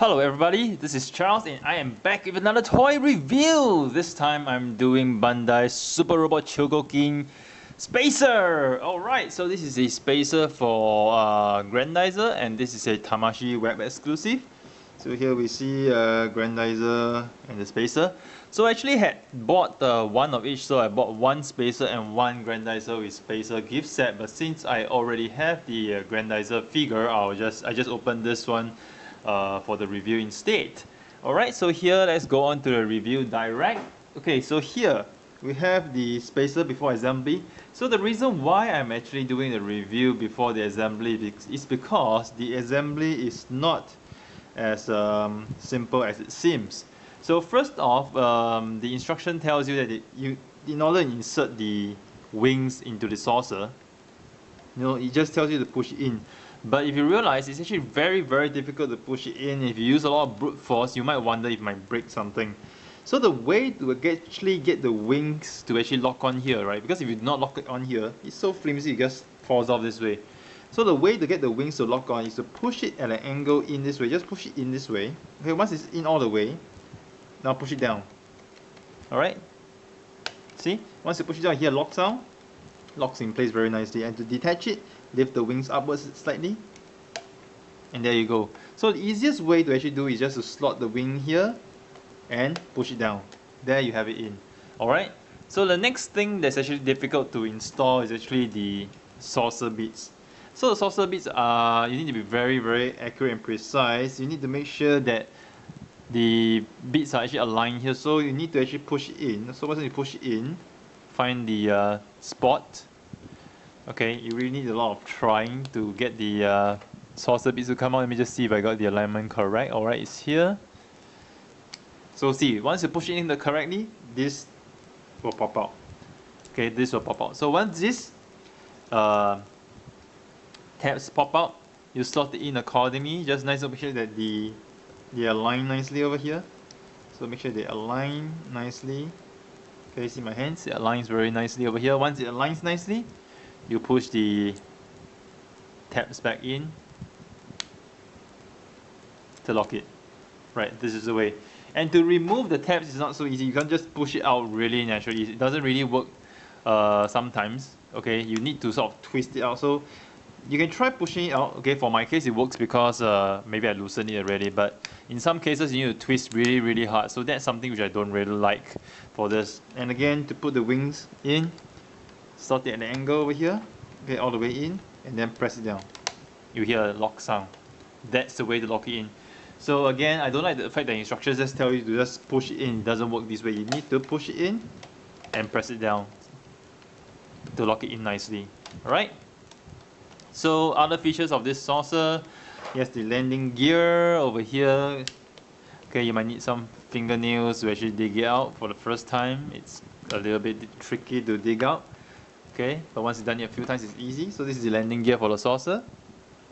Hello everybody, this is Charles and I am back with another toy review! This time I'm doing Bandai Super Robot Chogokin Spacer! Alright, so this is a spacer for Grendizer and this is a Tamashii web exclusive. So here we see Grendizer and the spacer. So I actually had bought one of each, so I bought one spacer and one Grendizer with spacer gift set, but since I already have the Grendizer figure, I just opened this one for the review instead. Alright, so here let's go on to the review direct. Okay, so here we have the spacer before assembly. So the reason why I'm actually doing the review before the assembly is because the assembly is not as simple as it seems. So first off, the instruction tells you that in order to insert the wings into the saucer, it just tells you to push it in. But if you realize, it's actually very difficult to push it in. If you use a lot of brute force, you might wonder if it might break something. So the way to actually get the wings to actually lock on here, right? Because if you do not lock it on here, it's so flimsy, it just falls off this way. So the way to get the wings to lock on is to push it at an angle in this way. Just push it in this way. Okay, once it's in all the way, now push it down. Alright? See? Once you push it down, here locks down. Locks in place very nicely. And to detach it, lift the wings upwards slightly. And there you go. So the easiest way to actually do is just to slot the wing here and push it down. There you have it in. Alright? So the next thing that's actually difficult to install is actually the saucer bits. So the saucer bits are, you need to be very accurate and precise. You need to make sure that the bits are actually aligned here. So you need to actually push it in. So once you push it in, find the spot. Okay, you really need a lot of trying to get the saucer bits to come out. Let me just see if I got the alignment correct. Alright, it's here. So see, once you push it in correctly, this will pop out. Okay, this will pop out. So once this tabs pop out, you slot it in accordingly. Just nice to make sure that they align nicely over here. So make sure they align nicely. Okay, see my hands? It aligns very nicely over here. Once it aligns nicely, you push the tabs back in to lock it. Right, this is the way. And to remove the tabs is not so easy. You can't just push it out really naturally. It doesn't really work sometimes. Okay, you need to sort of twist it out. So you can try pushing it out. Okay, for my case it works because maybe I loosened it already, but in some cases you need to twist really hard. So that's something which I don't really like for this. And again, to put the wings in, slot it at an angle over here, okay, all the way in, and then press it down. You hear a lock sound. That's the way to lock it in. So again, I don't like the fact that instructions just tell you to just push it in. It doesn't work this way. You need to push it in and press it down to lock it in nicely. Alright? So other features of this saucer, yes, the landing gear over here. Okay, you might need some fingernails to actually dig it out for the first time. It's a little bit tricky to dig out. Okay, but once you've done it a few times, it's easy. So this is the landing gear for the saucer.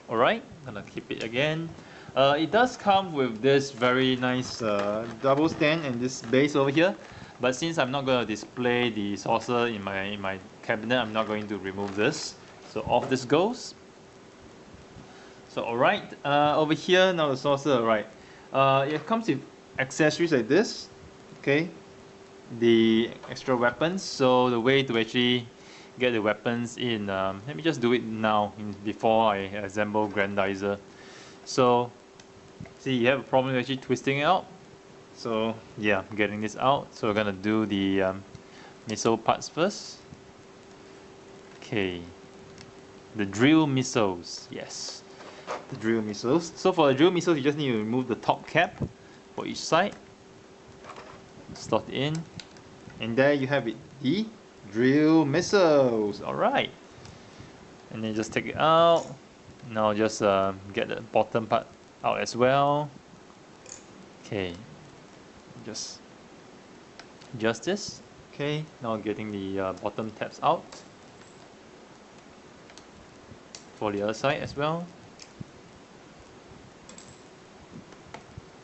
Alright, gonna keep it again. It does come with this very nice double stand and this base over here. But since I'm not going to display the saucer in my cabinet, I'm not going to remove this. So off this goes. So alright, over here now the saucer, alright. It comes with accessories like this. Okay, the extra weapons. So the way to actually get the weapons in, let me just do it now before I assemble Grendizer. So see, you have a problem actually twisting it out. So yeah, getting this out. So we're gonna do the missile parts first. Okay, the drill missiles, yes, the drill missiles. So for the drill missiles, you just need to remove the top cap for each side, slot it in, and there you have it, the drill missiles. Alright, and then just take it out. Now just get the bottom part out as well. Okay, just this. Okay, now getting the bottom tabs out for the other side as well.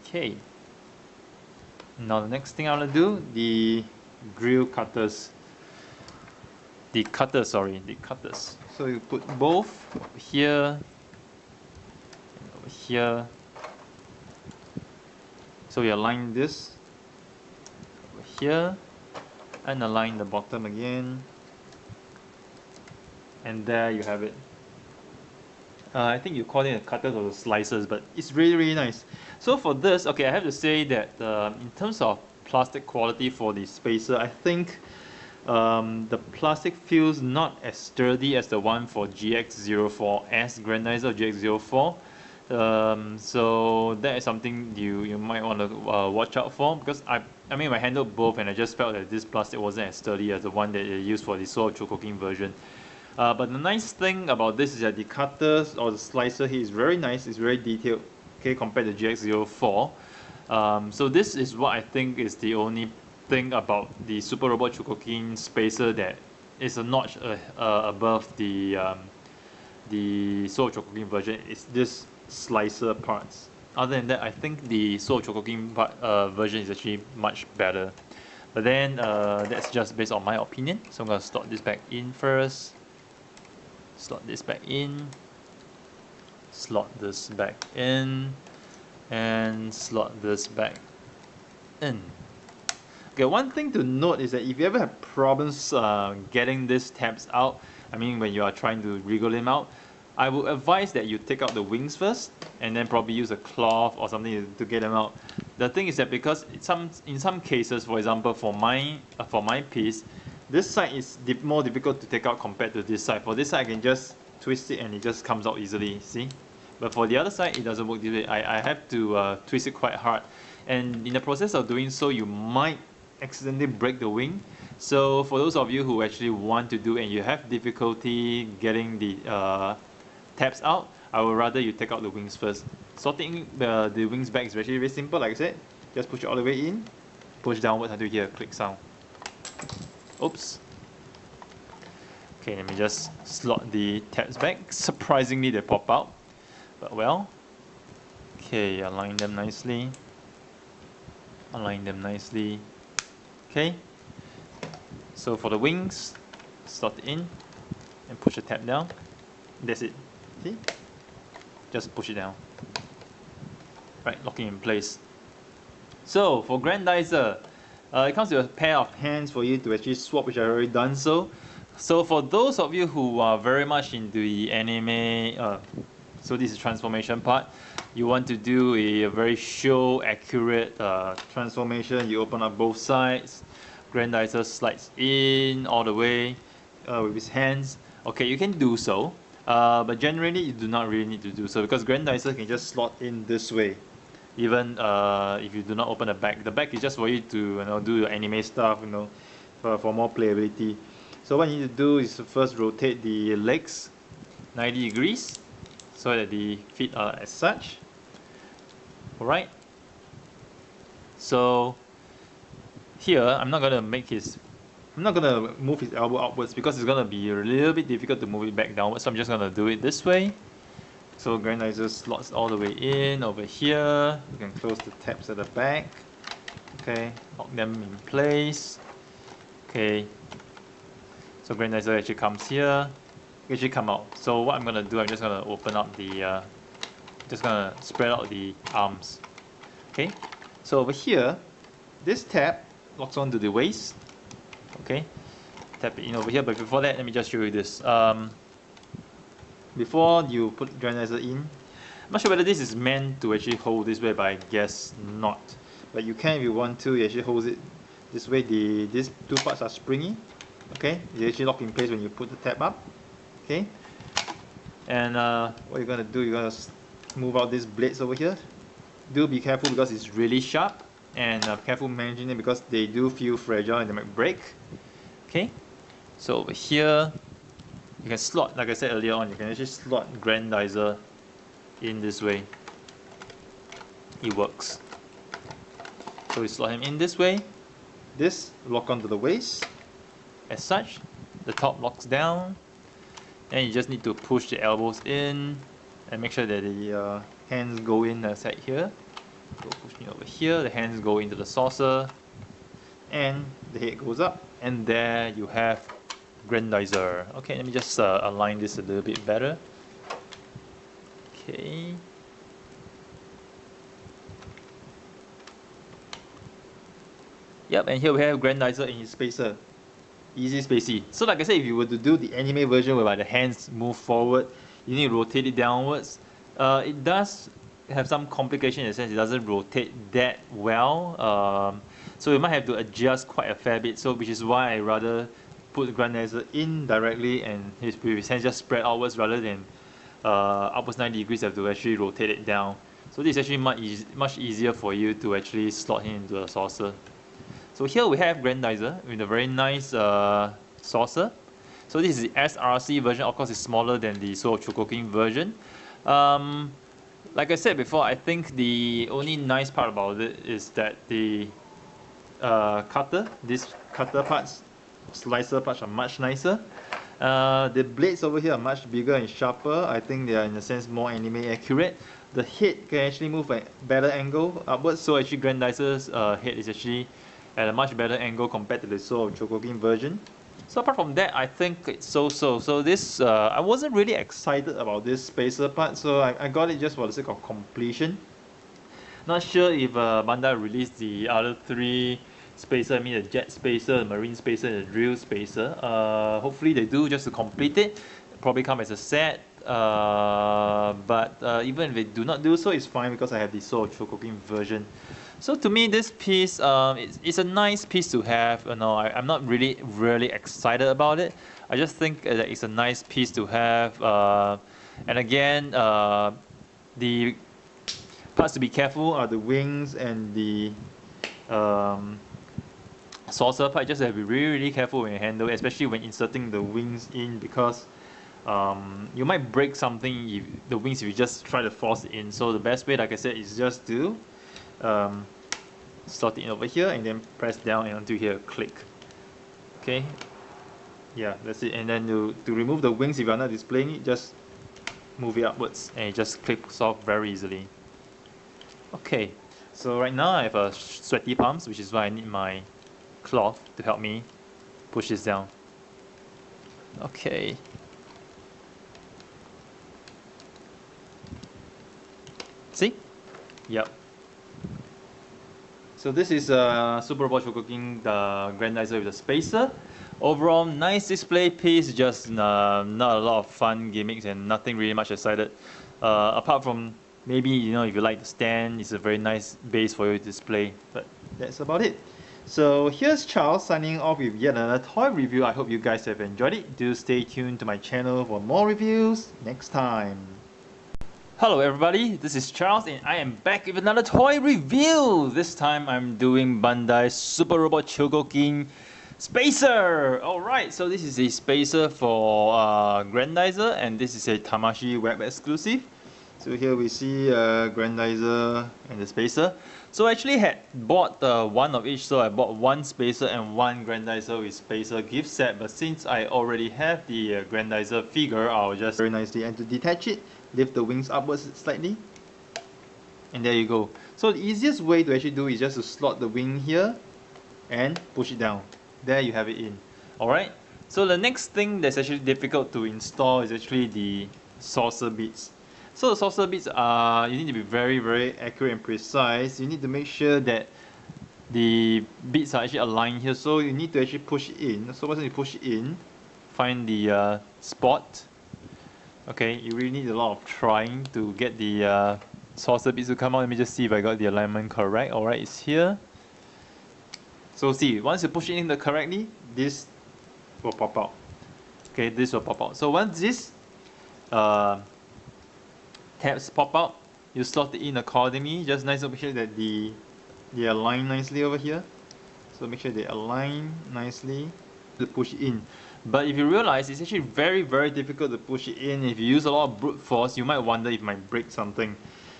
Okay, now the next thing I want to do, the drill cutters. The cutters. So you put both over here and over here. So we align this over here and align the bottom again, and there you have it. I think you call it a cutters or the slicers, but it's really nice. So for this, okay, I have to say that in terms of plastic quality for the spacer, I think the plastic feels not as sturdy as the one for GX04S, Grendizer GX04. So that is something you might want to watch out for, because I mean I handled both and I just felt that this plastic wasn't as sturdy as the one that they used for the Sword of Chogokin version. But the nice thing about this is that the cutters or the slicer here is very nice, it's very detailed, okay, compared to GX04. So this is what I think is the only thing about the Super Robot Chogokin spacer that is a notch above the Sword of Chogokin version. It's this slicer parts. Other than that, I think the Sword of Chogokin version is actually much better. But then that's just based on my opinion. So I'm going to slot this back in first. Slot this back in. Slot this back in. And slot this back in. Okay, one thing to note is that if you ever have problems getting these tabs out, I mean when you are trying to wriggle them out, I would advise that you take out the wings first and then probably use a cloth or something to get them out. The thing is that because in some cases, for example for my piece, this side is more difficult to take out compared to this side. For this side I can just twist it and it just comes out easily, see? But for the other side it doesn't work this way. I have to twist it quite hard, and in the process of doing so you might accidentally break the wing. So for those of you who actually want to do and you have difficulty getting the tabs out, I would rather you take out the wings first. Sorting the wings back is actually very simple, like I said. Just push it all the way in, push downwards until you hear a click sound. Oops. Okay, let me just slot the tabs back. Surprisingly they pop out, but well. Okay, align them nicely. Align them nicely. Okay. So for the wings, slot it in and push the tab down. That's it. See? Just push it down. Right, locking in place. So for Grendizer, it comes with a pair of hands for you to actually swap, which I've already done so. So for those of you who are very much into the anime, so this is transformation part, you want to do a very show accurate transformation, you open up both sides, Grendizer slides in all the way with his hands. Okay, you can do so. But generally you do not really need to do so, because Grendizer can just slot in this way, even if you do not open the back. The back is just for you to do your anime stuff, for more playability. So what you need to do is to first rotate the legs 90 degrees so that the feet are as such. Alright. So here I'm not gonna move his elbow outwards because it's gonna be a little bit difficult to move it back downwards. So I'm just gonna do it this way. So Grendizer slots all the way in over here. You can close the tabs at the back. Okay, lock them in place. Okay. So Grendizer actually comes here. Actually come out. So what I'm gonna do, I'm just gonna open up the, just gonna spread out the arms. Okay. So over here, this tab locks onto the waist. Okay, tap it in over here, but before that, let me just show you this. Before you put Grendizer in, I'm not sure whether this is meant to actually hold this way, but I guess not. But you can if you want to. You actually hold it this way. These two parts are springy. Okay, they actually lock in place when you put the tab up. Okay, and what you're gonna do, you're gonna move out these blades over here. Do be careful because it's really sharp. And careful managing it because they do feel fragile and they might break. Okay, so over here you can slot, like I said earlier on, you can actually slot Grendizer in this way. It works. So we slot him in this way. This lock onto the waist as such. The top locks down, and you just need to push the elbows in and make sure that the hands go in the side here. Go pushing over here, the hands go into the saucer, and the head goes up, and there you have Grendizer. Okay, let me just align this a little bit better. Okay. Yep, and here we have Grendizer in his spacer. Easy spacey. So like I said, if you were to do the anime version whereby the hands move forward, you need to rotate it downwards. It does have some complication in the sense it doesn't rotate that well. So you might have to adjust quite a fair bit. So which is why I rather put the Grendizer in directly and his hands just spread outwards rather than upwards 90 degrees have to actually rotate it down. So this is actually much easier for you to actually slot him into a saucer. So here we have Grendizer with a very nice saucer. So this is the SRC version. Of course, it's smaller than the Soul of Chogokin version. Like I said before, I think the only nice part about it is that the these cutter parts, slicer parts are much nicer. The blades over here are much bigger and sharper. I think they are in a sense more anime accurate. The head can actually move at better angle upwards. So actually Grendizer's head is actually at a much better angle compared to the Soul of Chogokin version. So apart from that, I think it's so-so. So this, I wasn't really excited about this spacer part, so I got it just for the sake of completion. Not sure if Bandai released the other three spacer, I mean the jet spacer, the marine spacer, and the drill spacer. Hopefully they do just to complete it. Probably come as a set. But even if they do not do so, it's fine because I have the Soul of Chogokin version. So to me, this piece, it's a nice piece to have. You know, I'm not really excited about it. I just think that it's a nice piece to have. And again, the parts to be careful are the wings and the saucer part. Just have to be really careful when you handle it, especially when inserting the wings in, because you might break something if the wings if you just try to force it in. So the best way, like I said, is just to slot it in over here and then press down and until here click. Okay, yeah, that's it. And then to remove the wings, if you're not displaying it, just move it upwards and it just clicks off very easily. Okay, so right now I have sweaty palms, which is why I need my cloth to help me push this down. Okay. See? Yep. So this is Super Robot Chogokin, the Grendizer with the spacer. Overall, nice display piece, just not a lot of fun gimmicks and nothing really much excited. Apart from maybe, you know, if you like the stand, it's a very nice base for you to display. But that's about it. So here's Charles signing off with yet another toy review. I hope you guys have enjoyed it. Do stay tuned to my channel for more reviews next time. Hello everybody, this is Charles and I am back with another toy review. This time I'm doing Bandai Super Robot Chogokin Spacer. Alright, so this is a spacer for Grendizer and this is a Tamashii web exclusive. So here we see Grendizer and the spacer. So I actually had bought one of each, so I bought one spacer and one Grendizer with spacer gift set. But since I already have the Grendizer figure, I'll just very nicely, and to detach it, lift the wings upwards slightly. And there you go. So the easiest way to actually do is just to slot the wing here and push it down. There you have it in. Alright, so the next thing that's actually difficult to install is actually the saucer bits. So the saucer bits are, you need to be very accurate and precise. You need to make sure that the bits are actually aligned here. So you need to actually push it in. So once you push it in, find the spot. Okay, you really need a lot of trying to get the saucer bits to come out. Let me just see if I got the alignment correct. Alright, it's here. So see, once you push it in correctly, this will pop out. Okay, this will pop out. So once this tabs pop out, you slot it in accordingly. Just nice to make sure that they align nicely over here. So make sure they align nicely to push it in. But if you realize it's actually very difficult to push it in, if you use a lot of brute force, you might wonder if it might break something.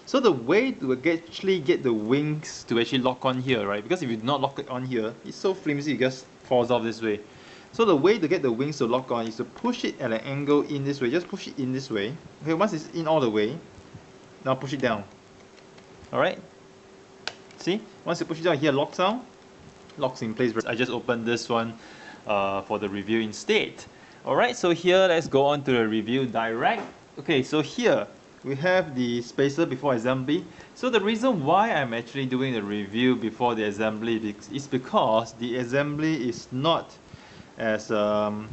So the way to actually get the wings to actually lock on here, right? Because if you do not lock it on here, it's so flimsy, it just falls off this way. So the way to get the wings to lock on is to push it at an angle in this way. Just push it in this way. Okay, once it's in all the way, now push it down. Alright? See? Once you push it down, here locks down. Locks in place. I just opened this one for the review instead. Alright, so here let's go on to the review direct. Okay, so here we have the spacer before assembly. So the reason why I'm actually doing the review before the assembly is because the assembly is not as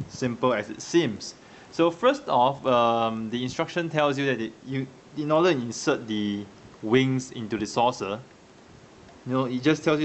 simple as it seems. So first off, the instruction tells you that in order to insert the wings into the saucer, it just tells you